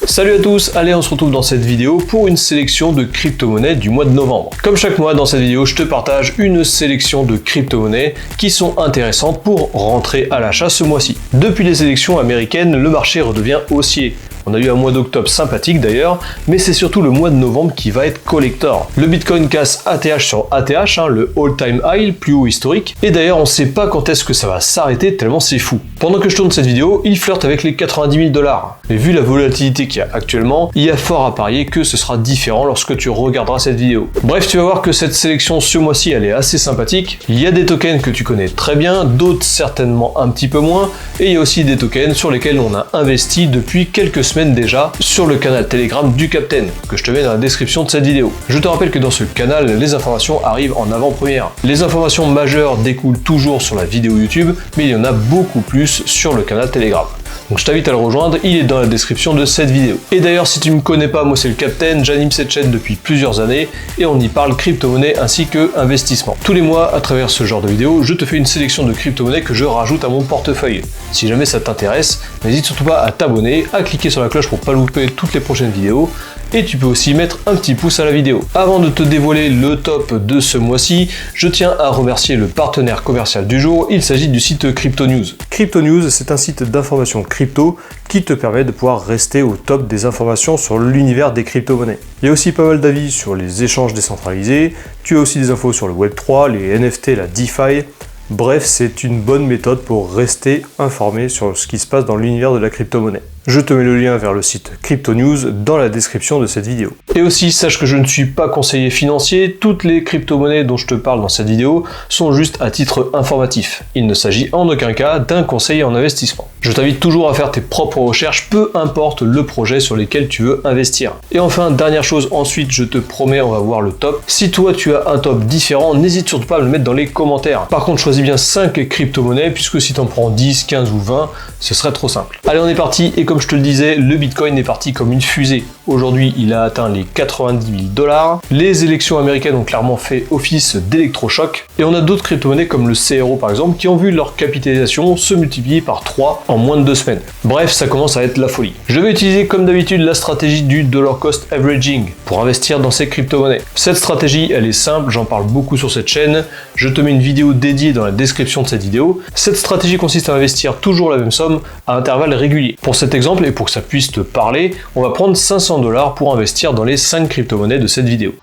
Salut à tous, allez on se retrouve dans cette vidéo pour une sélection de crypto-monnaies du mois de novembre. Comme chaque mois dans cette vidéo, je te partage une sélection de crypto-monnaies qui sont intéressantes pour rentrer à l'achat ce mois-ci. Depuis les élections américaines, le marché redevient haussier. On a eu un mois d'octobre sympathique d'ailleurs, mais c'est surtout le mois de novembre qui va être collector. Le Bitcoin casse ATH sur ATH, le all-time high, plus haut historique, et d'ailleurs on ne sait pas quand est-ce que ça va s'arrêter tellement c'est fou. Pendant que je tourne cette vidéo, il flirte avec les 90 000 $. Mais vu la volatilité qu'il y a actuellement, il y a fort à parier que ce sera différent lorsque tu regarderas cette vidéo. Bref, tu vas voir que cette sélection ce mois-ci elle est assez sympathique. Il y a des tokens que tu connais très bien, d'autres certainement un petit peu moins, et il y a aussi des tokens sur lesquels on a investi depuis quelques semaines déjà sur le canal Telegram du Captain, que je te mets dans la description de cette vidéo. Je te rappelle que dans ce canal, les informations arrivent en avant-première. Les informations majeures découlent toujours sur la vidéo YouTube, mais il y en a beaucoup plus sur le canal Telegram. Donc je t'invite à le rejoindre, il est dans la description de cette vidéo. Et d'ailleurs, si tu me connais pas, moi c'est le Captain, j'anime cette chaîne depuis plusieurs années et on y parle crypto-monnaie ainsi que investissement. Tous les mois, à travers ce genre de vidéo, je te fais une sélection de crypto-monnaies que je rajoute à mon portefeuille. Si jamais ça t'intéresse, n'hésite surtout pas à t'abonner, à cliquer sur la cloche pour pas louper toutes les prochaines vidéos. Et tu peux aussi mettre un petit pouce à la vidéo. Avant de te dévoiler le top de ce mois-ci, je tiens à remercier le partenaire commercial du jour, il s'agit du site Crypto News. Crypto News, c'est un site d'information crypto qui te permet de pouvoir rester au top des informations sur l'univers des crypto-monnaies. Il y a aussi pas mal d'avis sur les échanges décentralisés, tu as aussi des infos sur le Web3, les NFT, la DeFi. Bref, c'est une bonne méthode pour rester informé sur ce qui se passe dans l'univers de la crypto-monnaie. Je te mets le lien vers le site Crypto News dans la description de cette vidéo. Et aussi, sache que je ne suis pas conseiller financier, toutes les crypto-monnaies dont je te parle dans cette vidéo sont juste à titre informatif. Il ne s'agit en aucun cas d'un conseil en investissement. Je t'invite toujours à faire tes propres recherches, peu importe le projet sur lequel tu veux investir. Et enfin, dernière chose, ensuite je te promets, on va voir le top. Si toi tu as un top différent, n'hésite surtout pas à me le mettre dans les commentaires. Par contre, choisis bien 5 crypto-monnaies, puisque si tu en prends 10, 15 ou 20, ce serait trop simple. Allez, on est parti, et comme je te le disais, le Bitcoin est parti comme une fusée. Aujourd'hui, il a atteint les 90 000 $. Les élections américaines ont clairement fait office d'électrochoc. Et on a d'autres crypto-monnaies comme le CRO par exemple, qui ont vu leur capitalisation se multiplier par 3 en moins de 2 semaines. Bref, ça commence à être la folie. Je vais utiliser comme d'habitude la stratégie du dollar cost averaging pour investir dans ces crypto-monnaies. Cette stratégie, elle est simple, j'en parle beaucoup sur cette chaîne. Je te mets une vidéo dédiée dans la description de cette vidéo. Cette stratégie consiste à investir toujours la même somme à intervalles réguliers. Pour cet exemple, et pour que ça puisse te parler, on va prendre 500 $ pour investir dans les 5 crypto-monnaies de cette vidéo.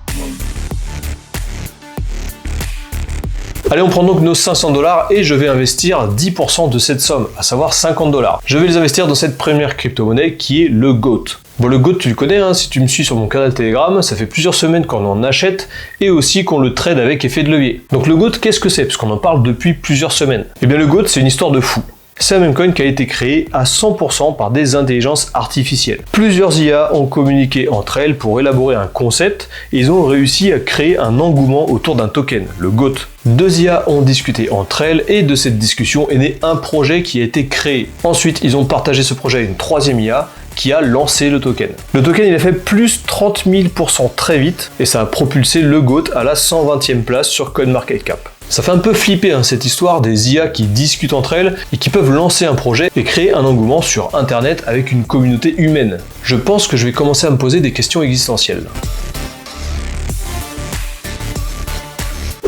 Allez, on prend donc nos 500 $ et je vais investir 10% de cette somme, à savoir 50 $. Je vais les investir dans cette première crypto-monnaie qui est le GOAT. Bon, le GOAT, tu le connais, si tu me suis sur mon canal Telegram, ça fait plusieurs semaines qu'on en achète et aussi qu'on le trade avec effet de levier. Donc le GOAT, qu'est-ce que c'est? Parce qu'on en parle depuis plusieurs semaines. Eh bien le GOAT, c'est une histoire de fou. C'est un meme coin qui a été créé à 100% par des intelligences artificielles. Plusieurs IA ont communiqué entre elles pour élaborer un concept et ils ont réussi à créer un engouement autour d'un token, le GOAT. 2 IA ont discuté entre elles et de cette discussion est né un projet qui a été créé. Ensuite, ils ont partagé ce projet à une 3e IA qui a lancé le token. Le token, il a fait plus 30 000% très vite et ça a propulsé le GOAT à la 120e place sur CoinMarketCap. Ça fait un peu flipper cette histoire des IA qui discutent entre elles et qui peuvent lancer un projet et créer un engouement sur internet avec une communauté humaine. Je pense que je vais commencer à me poser des questions existentielles.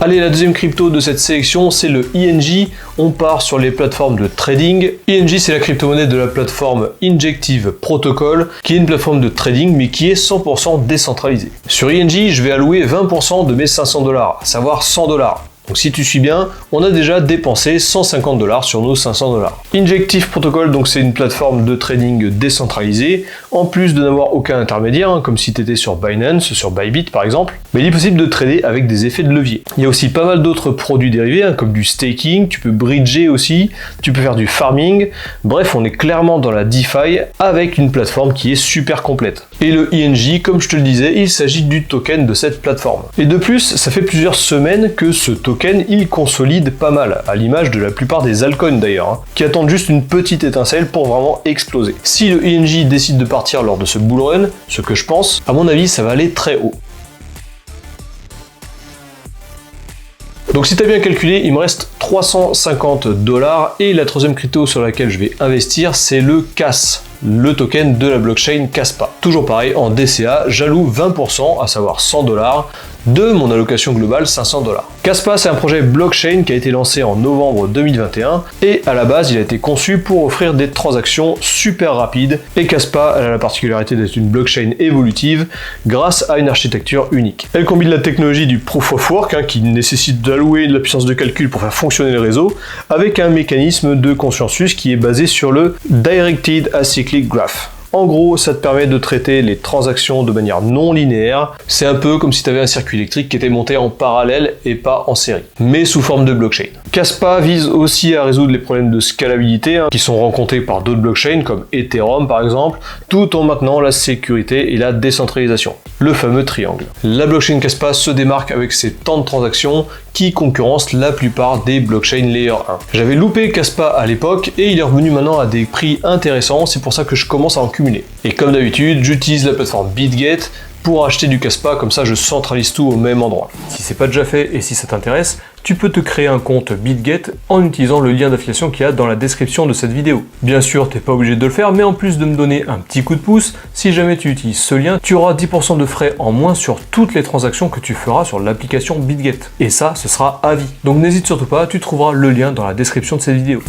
Allez, la deuxième crypto de cette sélection, c'est le INJ. On part sur les plateformes de trading. INJ, c'est la crypto-monnaie de la plateforme Injective Protocol, qui est une plateforme de trading, mais qui est 100% décentralisée. Sur INJ, je vais allouer 20% de mes 500 $, à savoir 100 $. Donc si tu suis bien, on a déjà dépensé 150 $ sur nos 500 $. Injective Protocol, donc c'est une plateforme de trading décentralisée, en plus de n'avoir aucun intermédiaire, comme si tu étais sur Binance, sur Bybit par exemple, mais il est possible de trader avec des effets de levier. Il y a aussi pas mal d'autres produits dérivés, comme du staking, tu peux bridger aussi, tu peux faire du farming, bref, on est clairement dans la DeFi avec une plateforme qui est super complète. Et le INJ, comme je te le disais, il s'agit du token de cette plateforme. Et de plus, ça fait plusieurs semaines que ce token il consolide pas mal, à l'image de la plupart des altcoins d'ailleurs, qui attendent juste une petite étincelle pour vraiment exploser. Si le INJ décide de partir lors de ce bull run, ce que je pense, à mon avis ça va aller très haut. Donc si tu as bien calculé, il me reste 350 $ et la troisième crypto sur laquelle je vais investir, c'est le CAS. le token de la blockchain Kaspa. Toujours pareil, en DCA, j'alloue 20%, à savoir 100 $, de mon allocation globale 500 $. Kaspa, c'est un projet blockchain qui a été lancé en novembre 2021 et à la base, il a été conçu pour offrir des transactions super rapides. Et Kaspa, elle a la particularité d'être une blockchain évolutive grâce à une architecture unique. Elle combine la technologie du Proof of Work, qui nécessite d'allouer de la puissance de calcul pour faire fonctionner le réseau, avec un mécanisme de consensus qui est basé sur le Directed Acyclic Graph. En gros, ça te permet de traiter les transactions de manière non linéaire. C'est un peu comme si tu avais un circuit électrique qui était monté en parallèle et pas en série, mais sous forme de blockchain. Kaspa vise aussi à résoudre les problèmes de scalabilité qui sont rencontrés par d'autres blockchains comme Ethereum par exemple, tout en maintenant la sécurité et la décentralisation. Le fameux triangle. La blockchain Kaspa se démarque avec ses temps de transactions qui concurrencent la plupart des blockchains Layer 1. J'avais loupé Kaspa à l'époque et il est revenu maintenant à des prix intéressants, c'est pour ça que je commence à en cumuler. Et comme d'habitude, j'utilise la plateforme BitGet pour acheter du Kaspa, comme ça je centralise tout au même endroit. Si c'est pas déjà fait et si ça t'intéresse, tu peux te créer un compte BitGet en utilisant le lien d'affiliation qu'il y a dans la description de cette vidéo. Bien sûr, t'es pas obligé de le faire, mais en plus de me donner un petit coup de pouce, si jamais tu utilises ce lien, tu auras 10% de frais en moins sur toutes les transactions que tu feras sur l'application BitGet. Et ça, ce sera à vie. Donc n'hésite surtout pas, tu trouveras le lien dans la description de cette vidéo.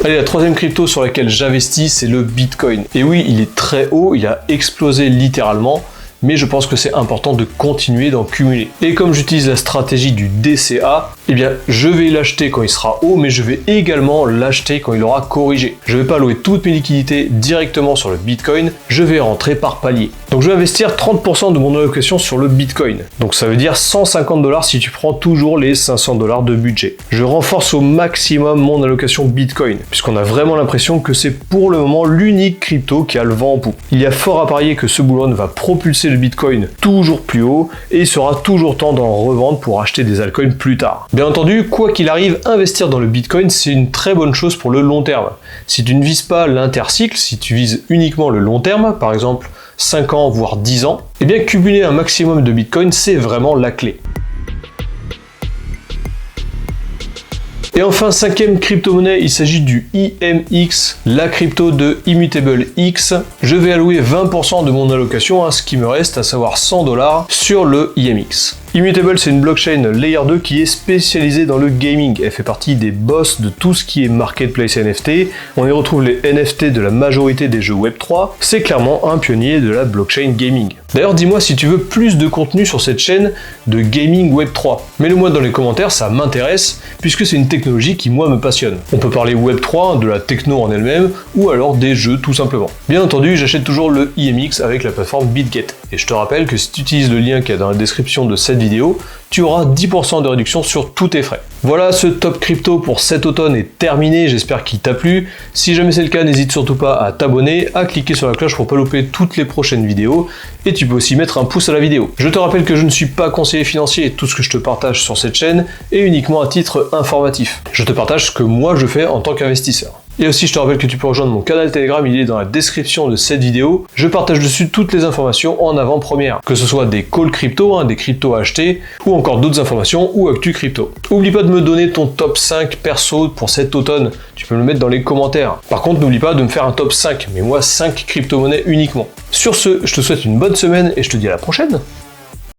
Allez, la troisième crypto sur laquelle j'investis, c'est le Bitcoin. Et oui, il est très haut, il a explosé littéralement, mais je pense que c'est important de continuer d'en cumuler. Et comme j'utilise la stratégie du DCA, eh bien, je vais l'acheter quand il sera haut, mais je vais également l'acheter quand il aura corrigé. Je ne vais pas louer toutes mes liquidités directement sur le Bitcoin, je vais rentrer par palier. Donc je vais investir 30% de mon allocation sur le Bitcoin. Donc ça veut dire 150 $ si tu prends toujours les 500 $ de budget. Je renforce au maximum mon allocation Bitcoin, puisqu'on a vraiment l'impression que c'est pour le moment l'unique crypto qui a le vent en poupe. Il y a fort à parier que ce bull run va propulser le Bitcoin toujours plus haut et il sera toujours temps d'en revendre pour acheter des altcoins plus tard. Bien entendu, quoi qu'il arrive, investir dans le Bitcoin, c'est une très bonne chose pour le long terme. Si tu ne vises pas l'intercycle, si tu vises uniquement le long terme, par exemple 5 ans voire 10 ans, eh bien cumuler un maximum de Bitcoin, c'est vraiment la clé. Et enfin, cinquième crypto-monnaie, il s'agit du IMX, la crypto de Immutable X. Je vais allouer 20% de mon allocation à ce qui me reste, à savoir 100 $, sur le IMX. Immutable, c'est une blockchain Layer 2 qui est spécialisée dans le gaming. Elle fait partie des boss de tout ce qui est marketplace NFT. On y retrouve les NFT de la majorité des jeux Web3. C'est clairement un pionnier de la blockchain gaming. D'ailleurs, dis-moi si tu veux plus de contenu sur cette chaîne de gaming Web3. Mets-le moi dans les commentaires, ça m'intéresse, puisque c'est une technologie qui, moi, me passionne. On peut parler Web3, de la techno en elle-même, ou alors des jeux, tout simplement. Bien entendu, j'achète toujours le IMX avec la plateforme BitGet. Et je te rappelle que si tu utilises le lien qu'il y a dans la description de cette vidéo, tu auras 10% de réduction sur tous tes frais. Voilà, ce top crypto pour cet automne est terminé, j'espère qu'il t'a plu. Si jamais c'est le cas, n'hésite surtout pas à t'abonner, à cliquer sur la cloche pour pas louper toutes les prochaines vidéos, et tu peux aussi mettre un pouce à la vidéo. Je te rappelle que je ne suis pas conseiller financier et tout ce que je te partage sur cette chaîne est uniquement à titre informatif. Je te partage ce que moi je fais en tant qu'investisseur. Et aussi, je te rappelle que tu peux rejoindre mon canal Telegram, il est dans la description de cette vidéo. Je partage dessus toutes les informations en avant-première, que ce soit des calls crypto, des cryptos à acheter, ou encore d'autres informations ou actu crypto. Oublie pas de me donner ton top 5 perso pour cet automne, tu peux me le mettre dans les commentaires. Par contre, n'oublie pas de me faire un top 5, mais moi 5 crypto-monnaies uniquement. Sur ce, je te souhaite une bonne semaine et je te dis à la prochaine.